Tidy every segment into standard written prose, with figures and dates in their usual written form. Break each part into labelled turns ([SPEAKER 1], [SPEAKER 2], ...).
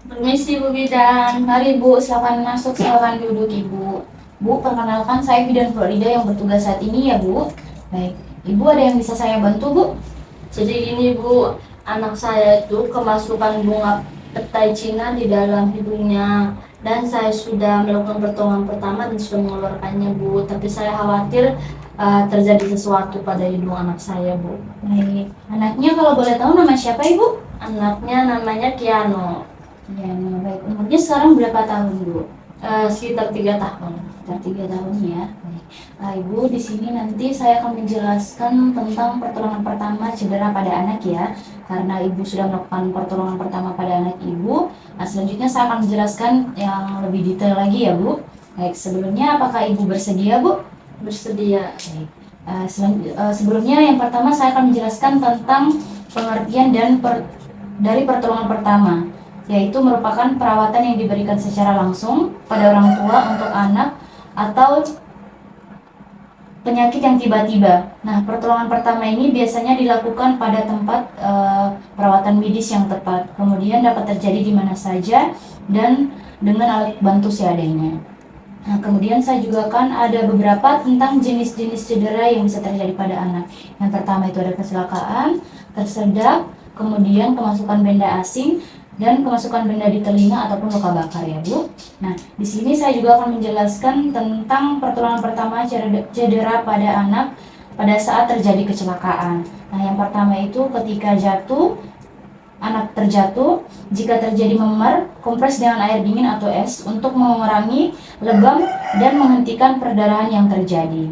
[SPEAKER 1] Permisi Bu Bidan, mari Bu, silakan masuk, silakan duduk Ibu. Bu, perkenalkan saya Bidan Florida yang bertugas saat ini ya Bu. Baik, Ibu ada yang bisa saya bantu Bu?
[SPEAKER 2] Jadi gini Bu, anak saya itu kemasukan bunga petai Cina di dalam hidungnya dan saya sudah melakukan pertolongan pertama dan sudah mengeluarkannya Bu, tapi saya khawatir terjadi sesuatu pada hidung anak saya Bu.
[SPEAKER 1] Baik, anaknya kalau boleh tahu nama siapa Ibu?
[SPEAKER 2] Anaknya namanya Kiano.
[SPEAKER 1] Ya, baik. Umurnya sekarang berapa tahun Bu?
[SPEAKER 2] Sekitar 3 tahun.
[SPEAKER 1] Sekitar 3 tahun ya. Baik. Ibu, di sini nanti saya akan menjelaskan tentang pertolongan pertama cedera pada anak ya. Karena Ibu sudah melakukan pertolongan pertama pada anak Ibu, selanjutnya saya akan menjelaskan yang lebih detail lagi ya Bu. Baik, sebelumnya apakah Ibu bersedia Bu?
[SPEAKER 2] Bersedia.
[SPEAKER 1] Baik. Sebelumnya yang pertama saya akan menjelaskan tentang pengertian dari pertolongan pertama, yaitu merupakan perawatan yang diberikan secara langsung pada orang tua untuk anak atau penyakit yang tiba-tiba. Nah, pertolongan pertama ini biasanya dilakukan pada tempat perawatan medis yang tepat. Kemudian dapat terjadi di mana saja dan dengan alat bantu seadanya. Nah, kemudian saya juga akan ada beberapa tentang jenis-jenis cedera yang bisa terjadi pada anak. Yang pertama itu ada kecelakaan, tersedak, kemudian kemasukan benda asing, dan kemasukan benda di telinga ataupun luka bakar ya Bu. Nah, di sini saya juga akan menjelaskan tentang pertolongan pertama cedera pada anak pada saat terjadi kecelakaan. Nah, yang pertama itu ketika jatuh, anak terjatuh, jika terjadi memar, kompres dengan air dingin atau es untuk mengurangi lebam dan menghentikan perdarahan yang terjadi.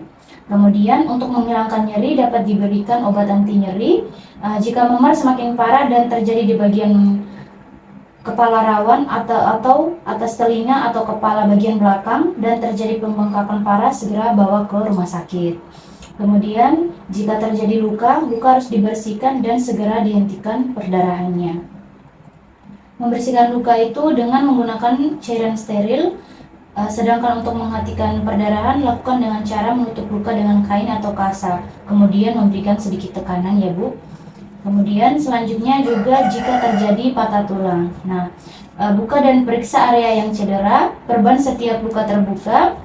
[SPEAKER 1] Kemudian untuk menghilangkan nyeri dapat diberikan obat anti nyeri. Jika memar semakin parah dan terjadi di bagian kepala rawan atau atas telinga atau kepala bagian belakang dan terjadi pembengkakan parah, segera bawa ke rumah sakit. Kemudian jika terjadi luka harus dibersihkan dan segera dihentikan perdarahannya. Membersihkan luka itu dengan menggunakan cairan steril, sedangkan untuk menghentikan perdarahan lakukan dengan cara menutup luka dengan kain atau kasa, kemudian memberikan sedikit tekanan ya Bu. Kemudian selanjutnya juga jika terjadi patah tulang. Nah, buka dan periksa area yang cedera, perban setiap luka terbuka,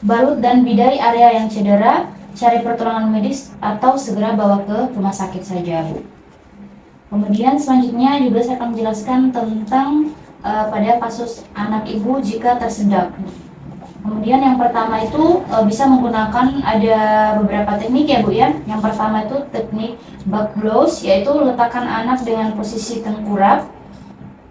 [SPEAKER 1] balut dan bidai area yang cedera, cari pertolongan medis atau segera bawa ke rumah sakit saja Bu. Kemudian selanjutnya juga saya akan menjelaskan tentang pada kasus anak ibu jika tersedak. Kemudian yang pertama itu bisa menggunakan ada beberapa teknik ya Bu ya. Yang pertama itu teknik back blows, yaitu letakkan anak dengan posisi tengkurap.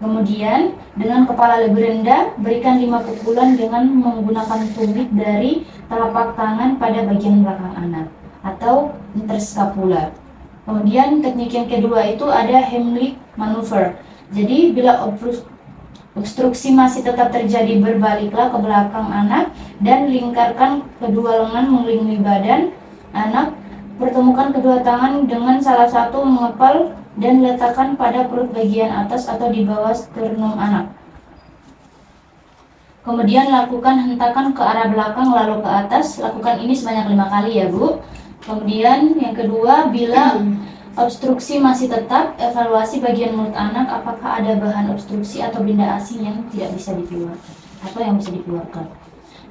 [SPEAKER 1] Kemudian dengan kepala lebih rendah berikan 5 pukulan dengan menggunakan tumit dari telapak tangan pada bagian belakang anak atau interscapula. Kemudian teknik yang kedua itu ada Heimlich maneuver. Jadi bila obstruksi masih tetap terjadi, berbaliklah ke belakang anak dan lingkarkan kedua lengan mengelilingi badan anak. Pertemukan kedua tangan dengan salah satu mengepal dan letakkan pada perut bagian atas atau di bawah sternum anak. Kemudian lakukan hentakan ke arah belakang lalu ke atas. Lakukan ini sebanyak 5 kali ya Bu. Kemudian yang kedua, bila obstruksi masih tetap, evaluasi bagian mulut anak apakah ada bahan obstruksi atau benda asing yang tidak bisa dikeluarkan atau yang bisa dikeluarkan.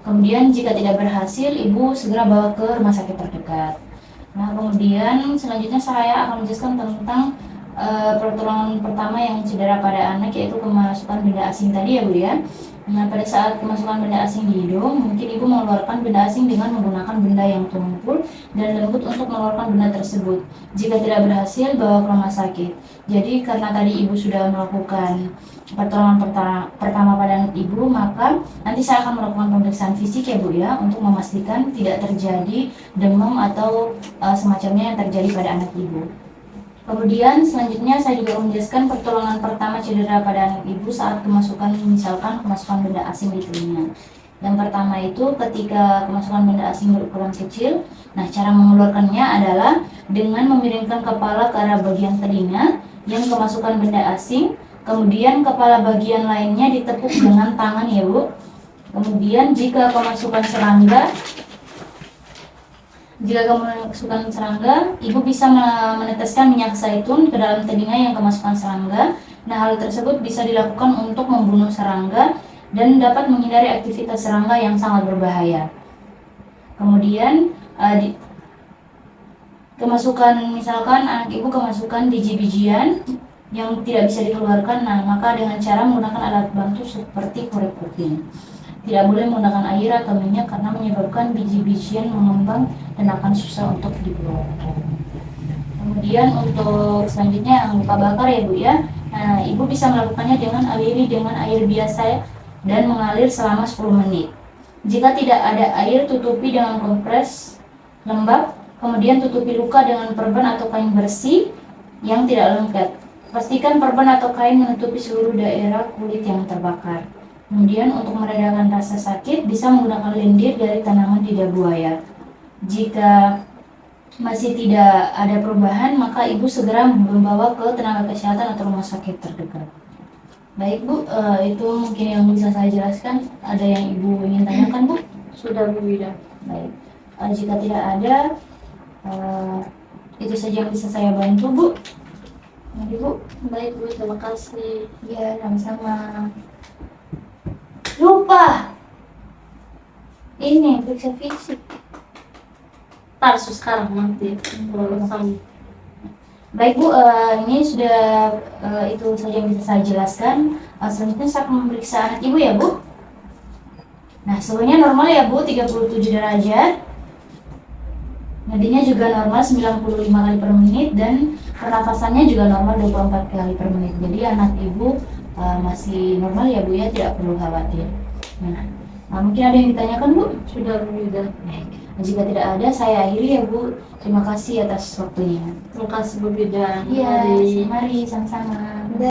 [SPEAKER 1] Kemudian jika tidak berhasil, ibu segera bawa ke rumah sakit terdekat. Nah, kemudian selanjutnya saya akan menjelaskan tentang pertolongan pertama yang cedera pada anak, yaitu kemasukan benda asing tadi ya Bu ya. Nah, pada saat kemasukan benda asing di hidung, mungkin ibu mengeluarkan benda asing dengan menggunakan benda yang tumpul dan lembut untuk mengeluarkan benda tersebut. Jika tidak berhasil, bawa ke rumah sakit. Jadi karena tadi ibu sudah melakukan pertolongan pertama pada anak ibu, maka nanti saya akan melakukan pemeriksaan fisik ya Bu ya, untuk memastikan tidak terjadi demam atau semacamnya yang terjadi pada anak ibu. Kemudian selanjutnya saya juga menjelaskan pertolongan pertama cedera pada anak ibu saat misalkan kemasukan benda asing di telinga. Yang pertama itu ketika kemasukan benda asing berukuran kecil. Nah, cara mengeluarkannya adalah dengan memiringkan kepala ke arah bagian telinga yang kemasukan benda asing. Kemudian kepala bagian lainnya ditepuk dengan tangan ya Bu. Kemudian jika kemasukan serangga, ibu bisa meneteskan minyak zaitun ke dalam telinga yang kemasukan serangga Nah, hal tersebut bisa dilakukan untuk membunuh serangga dan dapat menghindari aktivitas serangga yang sangat berbahaya. Kemudian kemasukan, misalkan anak ibu kemasukan biji-bijian yang tidak bisa dikeluarkan, nah maka dengan cara menggunakan alat bantu seperti korek kuping. Tidak boleh menggunakan air atau minyak karena menyebabkan biji-bijian mengembang dan akan susah untuk dikeluarkan. Kemudian untuk selanjutnya yang luka bakar ya Bu ya. Nah, ibu bisa melakukannya dengan aliri dengan air biasa dan mengalir selama 10 menit. Jika tidak ada air, tutupi dengan kompres lembab, kemudian tutupi luka dengan perban atau kain bersih yang tidak lengket. Pastikan perban atau kain menutupi seluruh daerah kulit yang terbakar. Kemudian untuk meredakan rasa sakit bisa menggunakan lendir dari tanaman lidah buaya. Jika masih tidak ada perubahan, maka ibu segera membawa ke tenaga kesehatan atau rumah sakit terdekat. Baik Bu, itu mungkin yang bisa saya jelaskan. Ada yang ibu ingin tanyakan Bu?
[SPEAKER 2] Sudah Bu Wida.
[SPEAKER 1] Baik, jika tidak ada, itu saja yang bisa saya bantu Bu. Mari Bu.
[SPEAKER 2] Baik Bu, terima kasih.
[SPEAKER 1] Ya, sama-sama. Lupa. Ini periksa fisik.
[SPEAKER 2] Tarsu sekarang nanti. Sama.
[SPEAKER 1] Baik Bu, ini sudah itu saja yang bisa saya jelaskan. Selanjutnya saya akan memeriksa anak ibu ya Bu. Nah, suhunya normal ya Bu, 37 derajat. Nadinya juga normal 95 kali per menit dan pernafasannya juga normal 24 kali per menit. Jadi anak ibu masih normal ya Bu ya, tidak perlu khawatir. Nah, mungkin ada yang ditanyakan Bu?
[SPEAKER 2] Sudah Bu Wida.
[SPEAKER 1] Baik. Jika tidak ada, saya akhiri ya Bu. Terima kasih atas waktunya.
[SPEAKER 2] Terima kasih Bu Wida.
[SPEAKER 1] Iya, mari sama-sama.